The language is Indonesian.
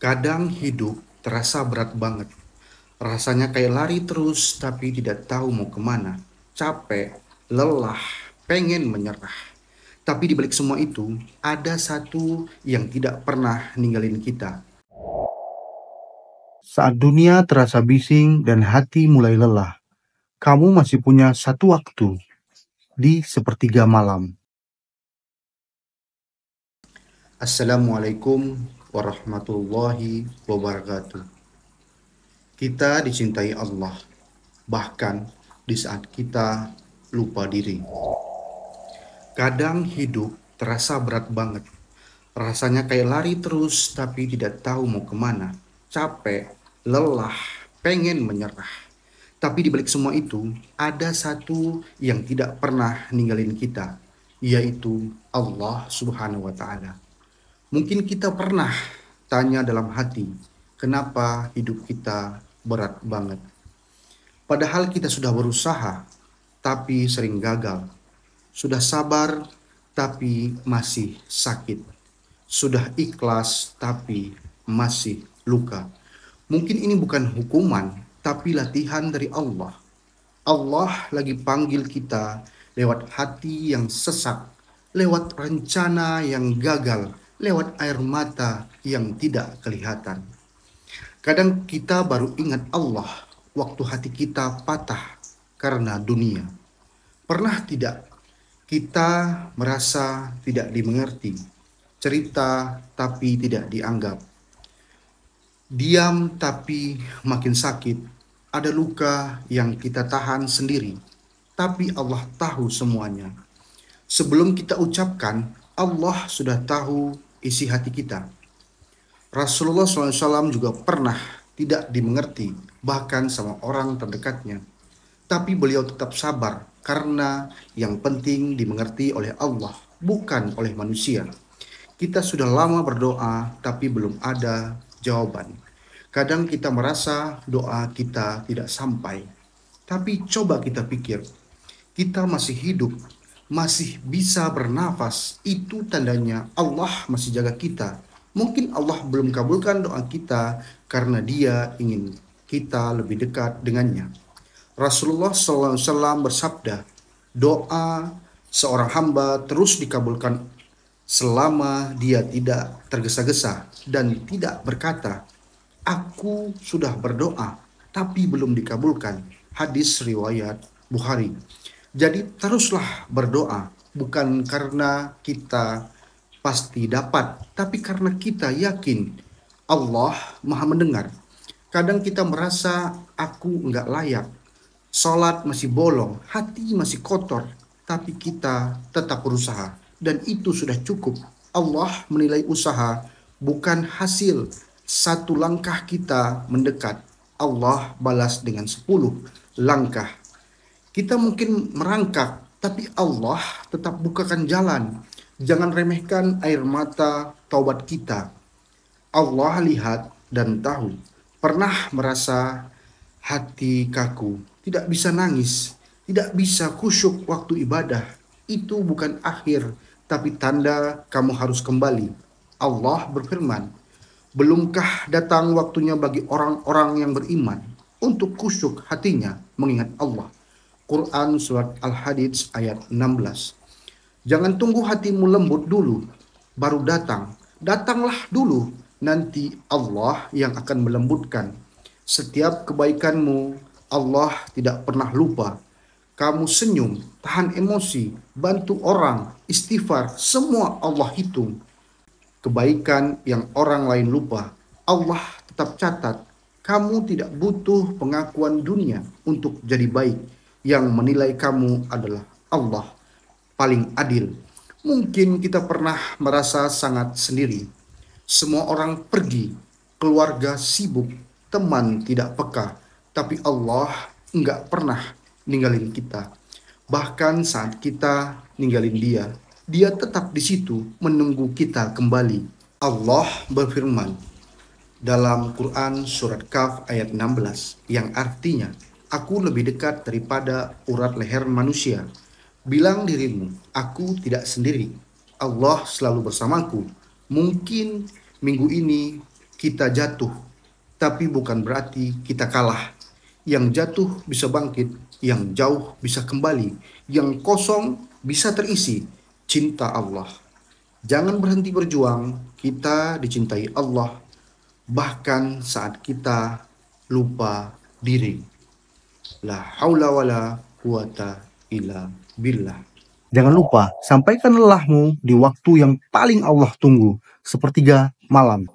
Kadang hidup terasa berat banget. Rasanya kayak lari terus tapi tidak tahu mau kemana. Capek, lelah, pengen menyerah. Tapi di balik semua itu, ada satu yang tidak pernah ninggalin kita. Saat dunia terasa bising dan hati mulai lelah, kamu masih punya satu waktu di sepertiga malam. Assalamualaikum warahmatullahi wabarakatuh. Kita dicintai Allah, bahkan di saat kita lupa diri. Kadang hidup terasa berat banget. Rasanya kayak lari terus tapi tidak tahu mau kemana. Capek, lelah, pengen menyerah. Tapi di balik semua itu, ada satu yang tidak pernah ninggalin kita, yaitu Allah Subhanahu wa Ta'ala. Mungkin kita pernah tanya dalam hati, kenapa hidup kita berat banget? Padahal kita sudah berusaha, tapi sering gagal. Sudah sabar, tapi masih sakit. Sudah ikhlas, tapi masih luka. Mungkin ini bukan hukuman, tapi latihan dari Allah. Allah lagi panggil kita lewat hati yang sesak, lewat rencana yang gagal, lewat air mata yang tidak kelihatan. Kadang kita baru ingat Allah waktu hati kita patah karena dunia. Pernah tidak kita merasa tidak dimengerti, cerita tapi tidak dianggap, diam tapi makin sakit, ada luka yang kita tahan sendiri, tapi Allah tahu semuanya. Sebelum kita ucapkan, Allah sudah tahu isi hati kita. Rasulullah SAW juga pernah tidak dimengerti, bahkan sama orang terdekatnya. Tapi beliau tetap sabar, karena yang penting dimengerti oleh Allah, bukan oleh manusia. Kita sudah lama berdoa, tapi belum ada jawaban. Kadang kita merasa doa kita tidak sampai. Tapi coba kita pikir, kita masih hidup, masih bisa bernafas, itu tandanya Allah masih jaga kita. Mungkin Allah belum kabulkan doa kita karena Dia ingin kita lebih dekat dengannya. Rasulullah SAW bersabda, doa seorang hamba terus dikabulkan selama dia tidak tergesa-gesa dan tidak berkata, aku sudah berdoa tapi belum dikabulkan. Hadis riwayat Bukhari. Jadi teruslah berdoa, bukan karena kita pasti dapat, tapi karena kita yakin Allah Maha mendengar. Kadang kita merasa aku nggak layak, sholat masih bolong, hati masih kotor, tapi kita tetap berusaha. Dan itu sudah cukup. Allah menilai usaha, bukan hasil. Satu langkah kita mendekat, Allah balas dengan 10 langkah. Kita mungkin merangkak, tapi Allah tetap bukakan jalan. Jangan remehkan air mata taubat kita. Allah lihat dan tahu. Pernah merasa hati kaku, tidak bisa nangis, tidak bisa khusyuk waktu ibadah. Itu bukan akhir, tapi tanda kamu harus kembali. Allah berfirman, belumkah datang waktunya bagi orang-orang yang beriman untuk khusyuk hatinya mengingat Allah. Quran surat Al-Hadid ayat 16. Jangan tunggu hatimu lembut dulu, baru datang. Datanglah dulu, nanti Allah yang akan melembutkan. Setiap kebaikanmu, Allah tidak pernah lupa. Kamu senyum, tahan emosi, bantu orang, istighfar, semua Allah hitung. Kebaikan yang orang lain lupa, Allah tetap catat. Kamu tidak butuh pengakuan dunia untuk jadi baik. Yang menilai kamu adalah Allah, paling adil. Mungkin kita pernah merasa sangat sendiri. Semua orang pergi, keluarga sibuk, teman tidak peka. Tapi Allah enggak pernah ninggalin kita. Bahkan saat kita ninggalin Dia, Dia tetap di situ menunggu kita kembali. Allah berfirman dalam Quran surat Kaf ayat 16 yang artinya, aku lebih dekat daripada urat leher manusia. Bilang dirimu, aku tidak sendiri. Allah selalu bersamaku. Mungkin minggu ini kita jatuh, tapi bukan berarti kita kalah. Yang jatuh bisa bangkit, yang jauh bisa kembali, yang kosong bisa terisi. Cinta Allah. Jangan berhenti berjuang, kita dicintai Allah, bahkan saat kita lupa diri. La haula wala quwata illa billah. Jangan lupa, sampaikan lelahmu di waktu yang paling Allah tunggu, sepertiga malam.